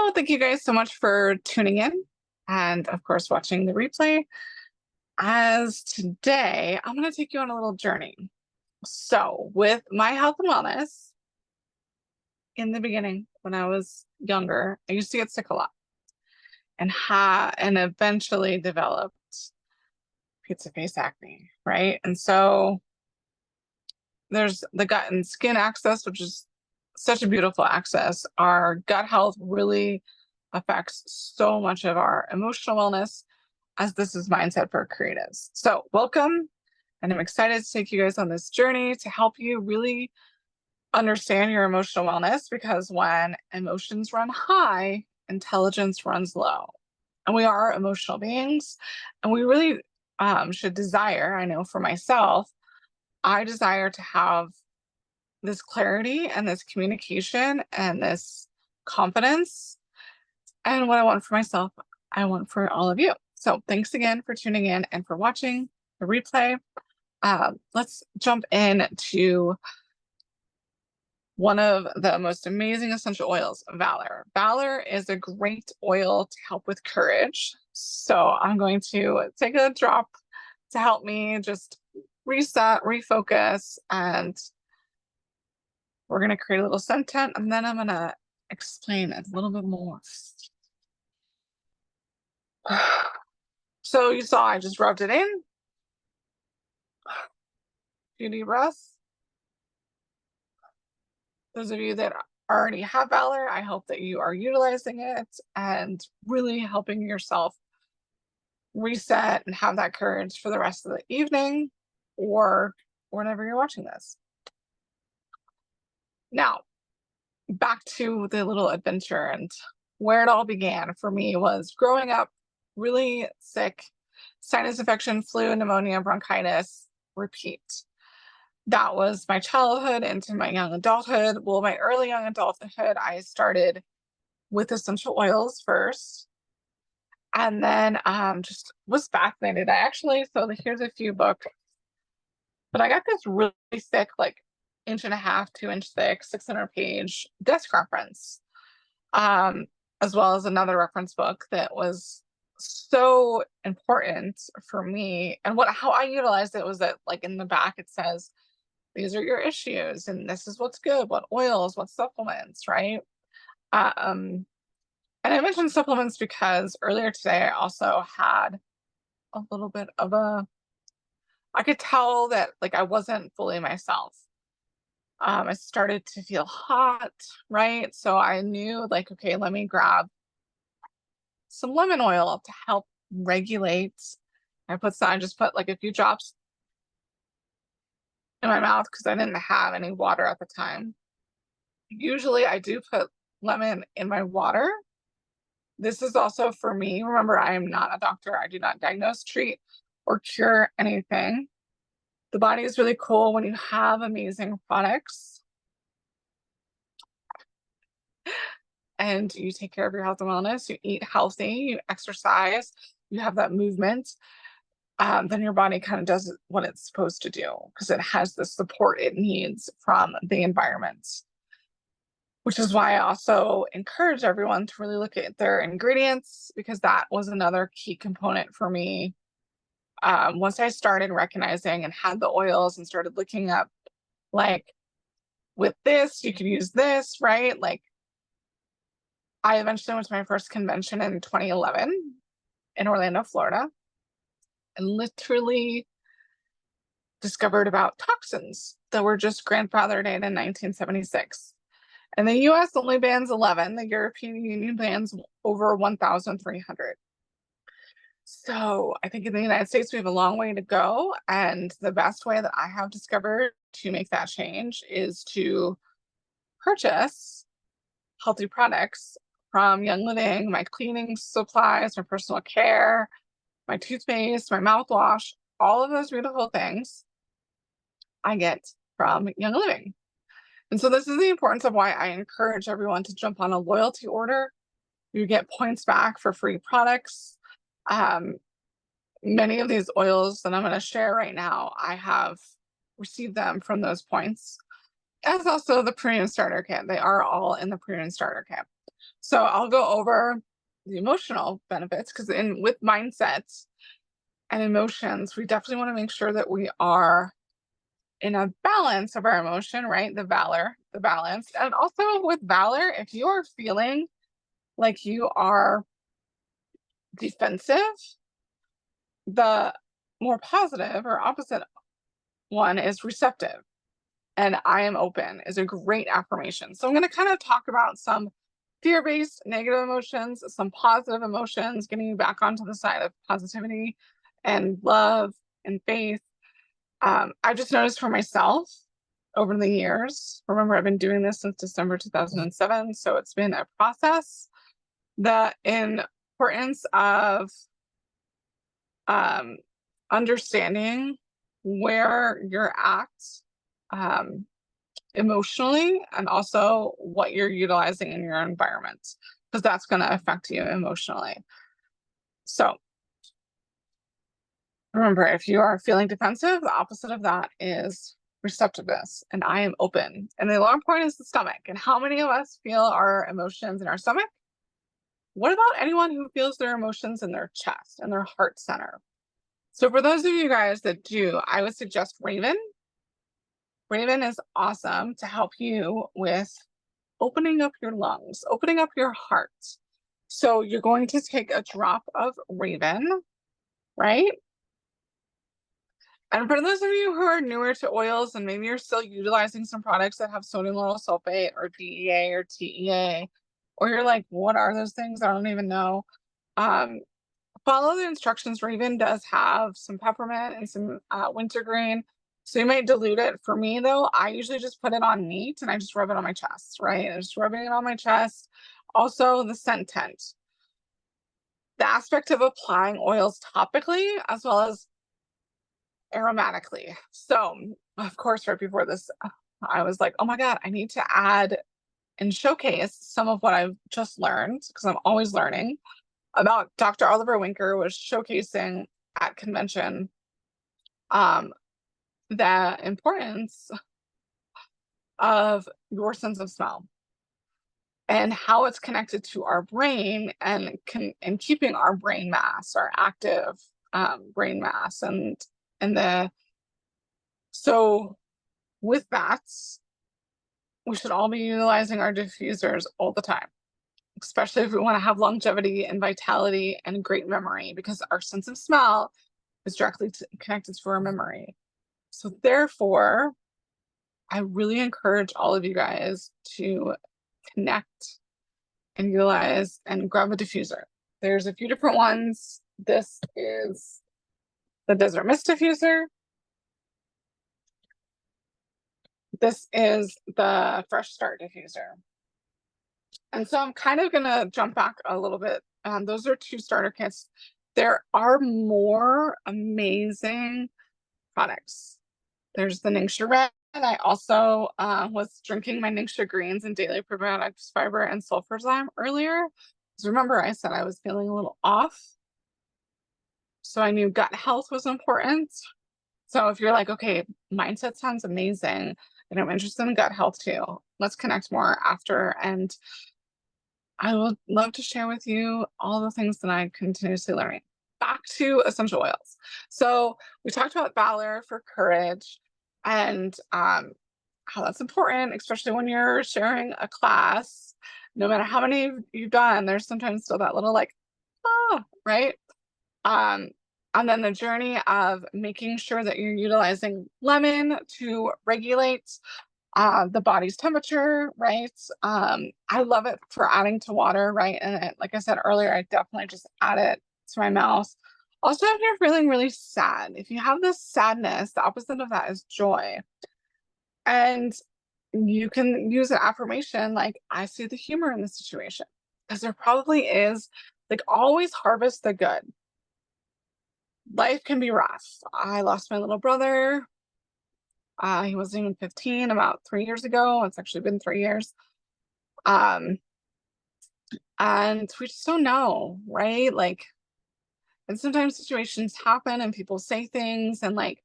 Hello, thank you guys so much for tuning in and, of course, watching the replay. As today, I'm going to take you on a little journey. So, with my health and wellness, in the beginning, when I was younger, I used to get sick a lot and eventually developed pizza face acne, right? And so there's the gut and skin axis, which is such a beautiful axis. Our gut health really affects so much of our emotional wellness, as this is mindset for creatives. So welcome, and I'm excited to take you guys on this journey to help you really understand your emotional wellness, because when emotions run high, intelligence runs low. And we are emotional beings, and we really should desire, I know for myself, I desire to have this clarity and this communication and this confidence. And what I want for myself, I want for all of you. So thanks again for tuning in and for watching the replay. Let's jump into one of the most amazing essential oils, Valor. Valor is a great oil to help with courage. So I'm going to take a drop to help me just reset, refocus, and we're going to create a little sentence, and then I'm going to explain it a little bit more. So you saw I just rubbed it in. Few deep breaths. Those of you that already have Valor, I hope that you are utilizing it and really helping yourself reset and have that courage for the rest of the evening or whenever you're watching this. Now, back to the little adventure, and where it all began for me was growing up really sick, sinus infection, flu, pneumonia, bronchitis, repeat. That was my childhood into my young adulthood. Well, my early young adulthood, I started with essential oils first, and then just was fascinated. Here's a few books, but I got this really thick, like inch and a half, 2-inch thick, 600-page desk reference, as well as another reference book that was so important for me. And how I utilized it was that, like, in the back it says, these are your issues and this is what's good, what oils, what supplements, right? And I mentioned supplements because earlier today I also had a little bit of I could tell that, like, I wasn't fully myself. I started to feel hot, right? So I knew, like, okay, let me grab some lemon oil to help regulate. I just put like a few drops in my mouth because I didn't have any water at the time. Usually I do put lemon in my water. This is also for me. Remember, I am not a doctor. I do not diagnose, treat, or cure anything. The body is really cool when you have amazing products and you take care of your health and wellness, you eat healthy, you exercise, you have that movement. Then your body kind of does what it's supposed to do because it has the support it needs from the environment. Which is why I also encourage everyone to really look at their ingredients, because that was another key component for me. Once I started recognizing and had the oils and started looking up, like, with this, you could use this, right? Like, I eventually went to my first convention in 2011 in Orlando, Florida, and literally discovered about toxins that were just grandfathered in 1976. And the US only bans 11. The European Union bans over 1,300. So I think in the United States, we have a long way to go. And the best way that I have discovered to make that change is to purchase healthy products from Young Living, my cleaning supplies, my personal care, my toothpaste, my mouthwash, all of those beautiful things I get from Young Living. And so this is the importance of why I encourage everyone to jump on a loyalty order. You get points back for free products. Many of these oils that I'm going to share right now, I have received them from those points, as also the premium starter kit. They are all in the premium starter kit. So I'll go over the emotional benefits because in with mindsets and emotions, we definitely want to make sure that we are in a balance of our emotion, right? The balance. And also with valor, if you are feeling like you are defensive, the more positive or opposite one is receptive. And I am open is a great affirmation. So I'm going to kind of talk about some fear-based negative emotions, some positive emotions, getting you back onto the side of positivity and love and faith. I just noticed for myself over the years, remember I've been doing this since December 2007, so it's been a process. The importance of um, understanding where you're at um, emotionally and also what you're utilizing in your environment because that's going to affect you emotionally. So remember, if you are feeling defensive, the opposite of that is receptiveness, and I am open. And the alarm point is the stomach. And how many of us feel our emotions in our stomach? What about anyone who feels their emotions in their chest and their heart center? So for those of you guys that do, I would suggest Raven. Raven is awesome to help you with opening up your lungs, opening up your heart. So you're going to take a drop of Raven, right? And for those of you who are newer to oils and maybe you're still utilizing some products that have sodium lauryl sulfate or DEA or TEA, or you're like, what are those things? I don't even know. Um, Follow the instructions. Raven does have some peppermint and some wintergreen. So you might dilute it. For me, though, I usually just put it on neat and I just rub it on my chest, right? I'm just rubbing it on my chest. Also, the scent tent. The aspect of applying oils topically as well as aromatically. So, of course, right before this, I was like, oh my God, I need to add and showcase some of what I've just learned because I'm always learning about Dr. Oliver Winker was showcasing at convention um, the importance of your sense of smell and how it's connected to our brain and keeping our brain mass, our active brain mass, and the so with that, we should all be utilizing our diffusers all the time, especially if we want to have longevity and vitality and great memory, because our sense of smell is directly connected to our memory. So therefore, I really encourage all of you guys to connect and utilize and grab a diffuser. There's a few different ones. This is the Desert Mist diffuser. This is the Fresh Start diffuser. And so I'm kind of going to jump back a little bit. Those are two starter kits. There are more amazing products. There's the Ningxia Red. I also was drinking my Ningxia Greens and Daily Probiotics Fiber and Sulfurzyme earlier. Because remember, I said I was feeling a little off. So I knew gut health was important. So if you're like, okay, mindset sounds amazing, and I'm interested in gut health too, let's connect more after. And I would love to share with you all the things that I'm continuously learning. Back to essential oils. So we talked about valor for courage and how that's important, especially when you're sharing a class. No matter how many you've done, there's sometimes still that little like, right? Um, and then the journey of making sure that you're utilizing lemon to regulate the body's temperature, right? I love it for adding to water, right? And like I said earlier, I definitely just add it to my mouth. Also, if you're feeling really sad, if you have this sadness, the opposite of that is joy. And you can use an affirmation like, I see the humor in the situation. Because there probably is, like, always harvest the good. Life can be rough. I lost my little brother. He wasn't even 15 about 3 years ago. It's actually been 3 years. Um, and we just don't know, right? Like, and sometimes situations happen and people say things, and like,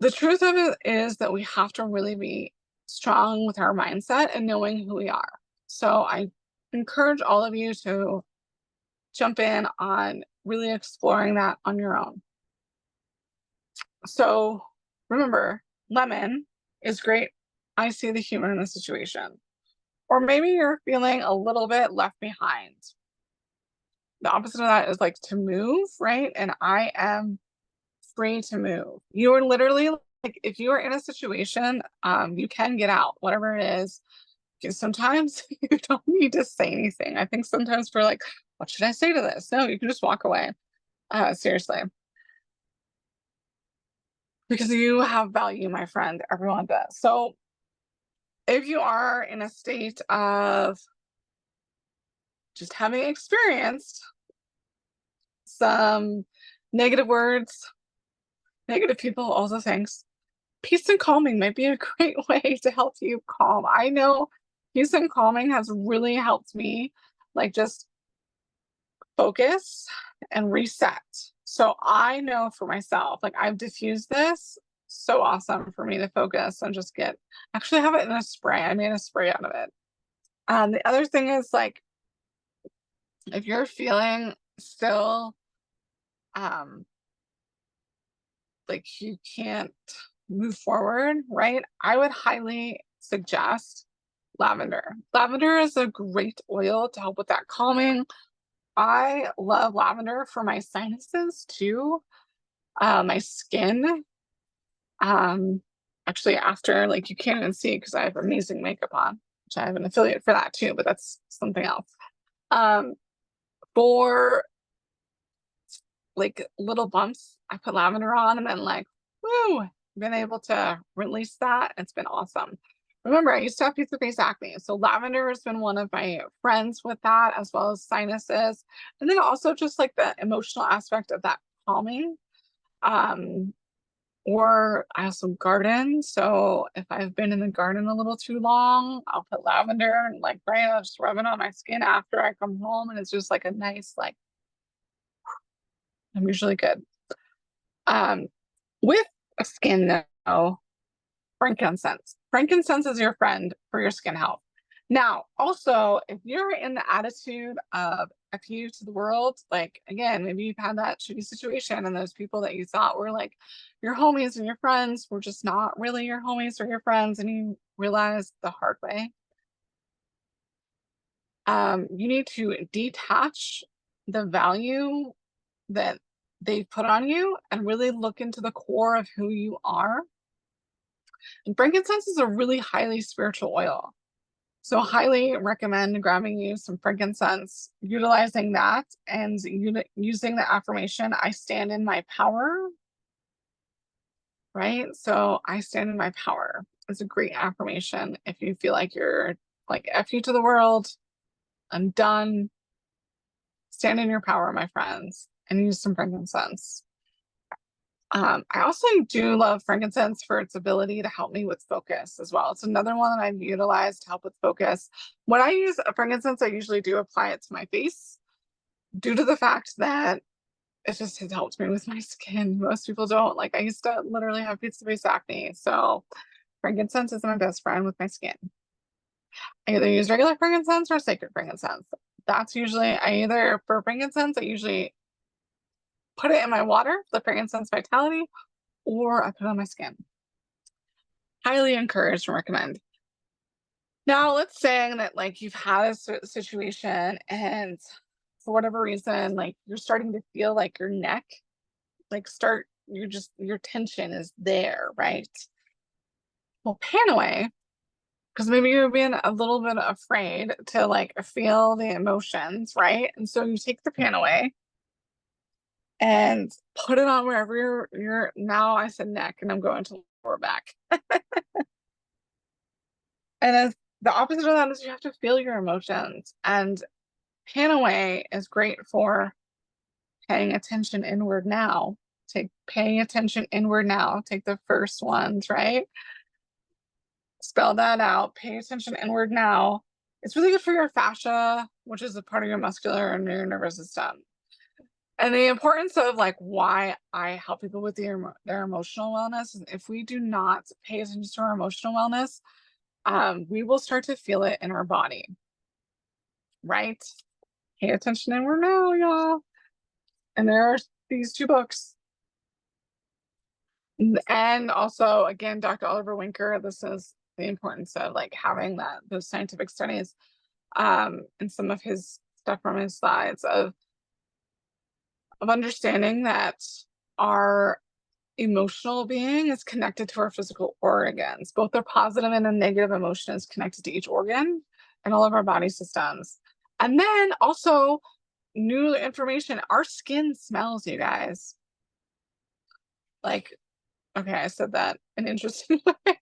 the truth of it is that we have to really be strong with our mindset and knowing who we are. So I encourage all of you to jump in on really exploring that on your own. So remember, lemon is great. I see the human in the situation. Or maybe you're feeling a little bit left behind. The opposite of that is like to move, right? And I am free to move. You are literally like, if you are in a situation, you can get out, whatever it is. Because sometimes you don't need to say anything. I think sometimes we're like, what should I say to this? No, you can just walk away. Seriously. Because you have value, my friend. Everyone does. So if you are in a state of just having experienced some negative words, negative people, all the things, peace and calming might be a great way to help you calm. I know peace and calming has really helped me, like, just focus and reset. So I know for myself, like, I've diffused this. So awesome for me to focus and just get, actually have it in a spray. I made a spray out of it. The other thing is, like, if you're feeling still um like you can't move forward, right? I would highly suggest lavender. Lavender is a great oil to help with that calming. I love lavender for my sinuses too. My skin. Um, Actually, after, like, you can't even see because I have amazing makeup on, which I have an affiliate for that too, but that's something else. Um, for like little bumps, I put lavender on and then, like, woo, been able to release that. It's been awesome. Remember, I used to have pizza face acne. So lavender has been one of my friends with that, as well as sinuses. And then also just like the emotional aspect of that calming. Um, or I also garden. So if I've been in the garden a little too long, I'll put lavender and, like, right, I'll just rub it on my skin after I come home. And it's just like a nice, like, I'm usually good. Um, with a skin though, frankincense. Frankincense is your friend for your skin health. Now, also, if you're in the attitude of F you to the world, like, again, maybe you've had that shitty situation and those people that you thought were like your homies and your friends were just not really your homies or your friends, and you realize the hard way. You need to detach the value that they put on you and really look into the core of who you are. And frankincense is a really highly spiritual oil. So highly recommend grabbing you some frankincense, utilizing that and using the affirmation, I stand in my power, right? So I stand in my power. It's a great affirmation if you feel like you're like F you to the world, I'm done. Stand in your power, my friends, and use some frankincense. I also do love frankincense for its ability to help me with focus as well. It's another one that I've utilized to help with focus. When I use a frankincense, I usually do apply it to my face due to the fact that it just has helped me with my skin. Most people don't. Like, I used to literally have pizza face acne. So frankincense is my best friend with my skin. I either use regular frankincense or sacred frankincense. That's usually, I either, for frankincense, I usually put it in my water, the frankincense vitality, or I put it on my skin. Highly encourage and recommend. Now, let's say that, like, you've had a situation and for whatever reason, like, you're starting to feel like your neck, like, you're just, your tension is there, right? Well, pan away because maybe you're being a little bit afraid to, like, feel the emotions, right? And so you take the pan away and put it on wherever now I said neck and I'm going to lower back. And as the opposite of that is you have to feel your emotions. And pan away is great for paying attention inward now. Paying attention inward now. Take the first ones, right? Spell that out. Pay attention inward now. It's really good for your fascia, which is a part of your muscular and your nervous system. And the importance of, like, why I help people with their emotional wellness is if we do not pay attention to our emotional wellness, we will start to feel it in our body. right? Pay attention and we're now, y'all. And there are these two books. And also, again, Dr. Oliver Winker, this is the importance of like having those scientific studies and some of his stuff from his slides of understanding that our emotional being is connected to our physical organs. Both their positive and a negative emotion is connected to each organ and all of our body systems. And then also new information, our skin smells, you guys. Like, okay, I said that in interesting way.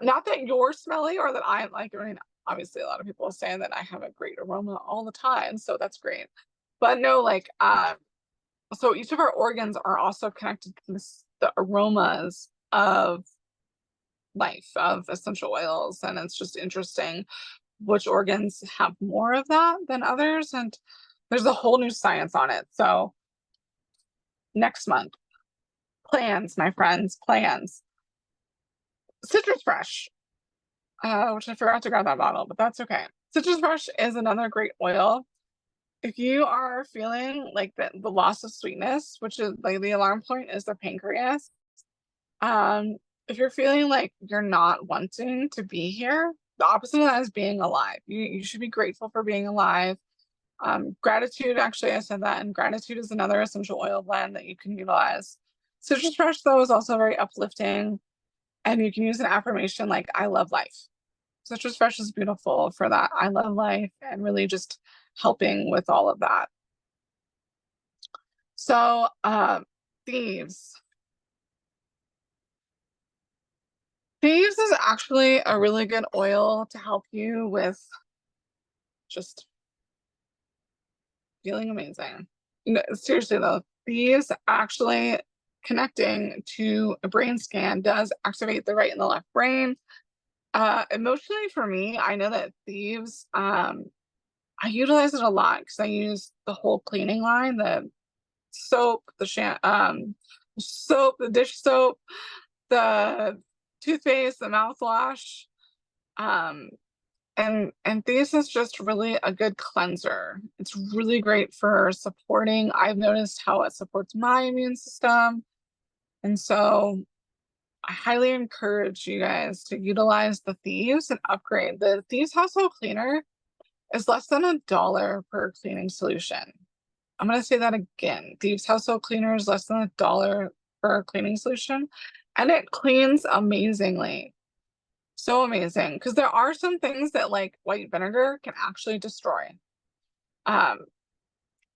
Not that you're smelly or that I like, I mean, obviously a lot of people are saying that I have a great aroma all the time, so that's great. But no, like, so each of our organs are also connected to the aromas of life, of essential oils, and it's just interesting which organs have more of that than others, and there's a whole new science on it. So next month, plans, my friends, plans. Citrus Fresh, which I forgot to grab that bottle, but that's okay. Citrus Fresh is another great oil. If you are feeling like the loss of sweetness, which is like the alarm point is the pancreas, um, if you're feeling like you're not wanting to be here, the opposite of that is being alive. You should be grateful for being alive. Gratitude, actually, I said that, and gratitude is another essential oil blend that you can utilize. Citrus Fresh, though, is also very uplifting, and you can use an affirmation like, I love life. Citrus Fresh is beautiful for that. I love life and really just helping with all of that. So, thieves. Thieves is actually a really good oil to help you with just feeling amazing. No, seriously though, thieves actually connecting to a brain scan does activate the right and the left brain. Emotionally for me, I know that thieves, I utilize it a lot because I use the whole cleaning line, the soap, the dish soap, the toothpaste, the mouthwash. Um, and this is just really a good cleanser. It's really great for supporting. I've noticed how it supports my immune system. And so I highly encourage you guys to utilize the Thieves and upgrade. The Thieves household cleaner is less than $1 per cleaning solution. I'm going to say that again. Thieves household cleaner is less than $1 for a cleaning solution, and it cleans amazingly. So amazing. Because there are some things that like white vinegar can actually destroy. Um,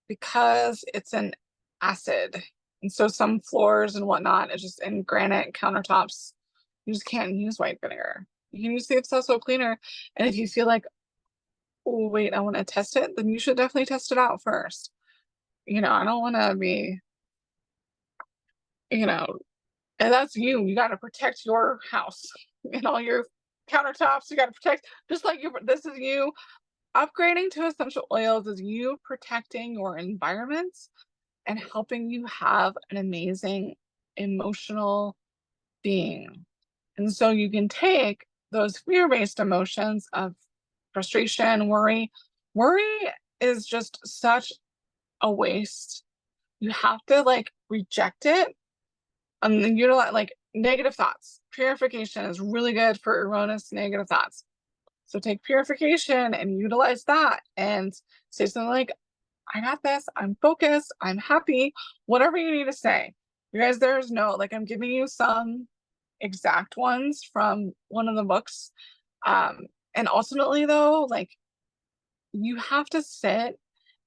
because it's an acid. And so some floors and whatnot, it's just in granite countertops, you just can't use white vinegar. You can use Thieves household cleaner. And if you feel like, oh wait, I want to test it, then you should definitely test it out first. I don't want to be, you know, and that's you. You got to protect your house and all your countertops. You got to protect, just like this is you upgrading to essential oils, is you protecting your environments and helping you have an amazing emotional being. And so you can take those fear-based emotions of frustration, worry. Worry is just such a waste. You have to like reject it and then utilize like negative thoughts. Purification is really good for erroneous negative thoughts. So take purification and utilize that and say something like, I got this, I'm focused, I'm happy, whatever you need to say. You guys, there's no, like, I'm giving you some exact ones from one of the books. And ultimately, though, like, you have to sit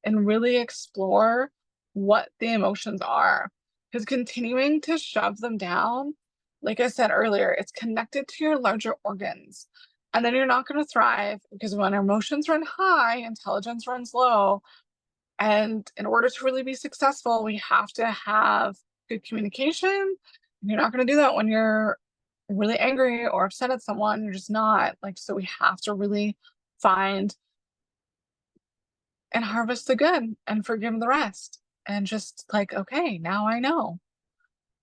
and really explore what the emotions are. Because continuing to shove them down, like I said earlier, it's connected to your larger organs. And then you're not going to thrive because when emotions run high, intelligence runs low. And in order to really be successful, we have to have good communication. You're not going to do that when you're really angry or upset at someone. You're just not. Like, so we have to really find and harvest the good and forgive the rest. And just like, okay, now I know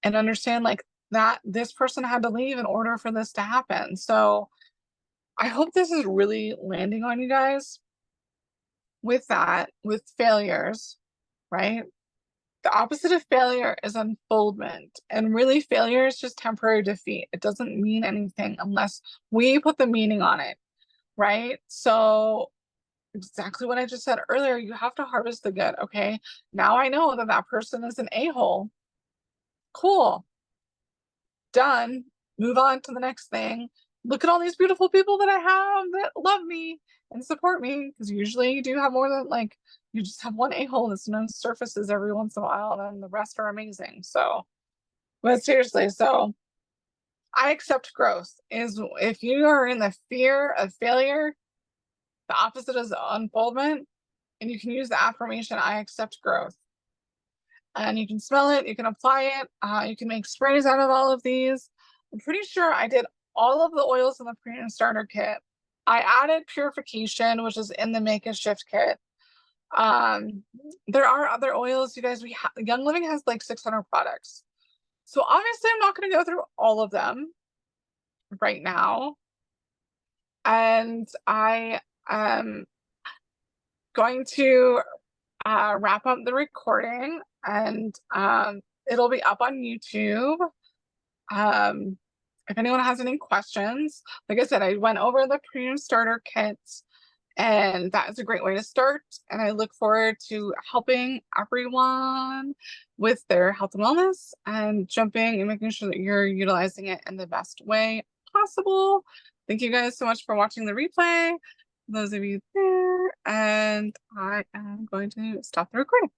and understand like that this person had to leave in order for this to happen. So I hope this is really landing on you guys with that, with failures, right? The opposite of failure is unfoldment. And really, failure is just temporary defeat. It doesn't mean anything unless we put the meaning on it, right? So, exactly what I just said earlier, you have to harvest the good, okay? Now I know that that person is an a hole. Cool, done. Move on to the next thing. Look at all these beautiful people that I have that love me and support me. Because usually you do have more than like, you just have one a hole that sometimes surfaces every once in a while, and the rest are amazing. So, but seriously, so I accept growth. Is if you are in the fear of failure, the opposite is unfoldment, and you can use the affirmation, I accept growth. And you can smell it, you can apply it, you can make sprays out of all of these. I'm pretty sure I did all of the oils in the premium starter kit. I added purification, which is in the make a shift kit. Um, there are other oils, you guys. Young Living has like 600 products. So obviously I'm not going to go through all of them right now. And I am going to wrap up the recording, and it'll be up on YouTube. Um, if anyone has any questions, like I said, I went over the premium starter kits, and that is a great way to start. And I look forward to helping everyone with their health and wellness and jumping and making sure that you're utilizing it in the best way possible. Thank you guys so much for watching the replay, those of you there, and I am going to stop the recording.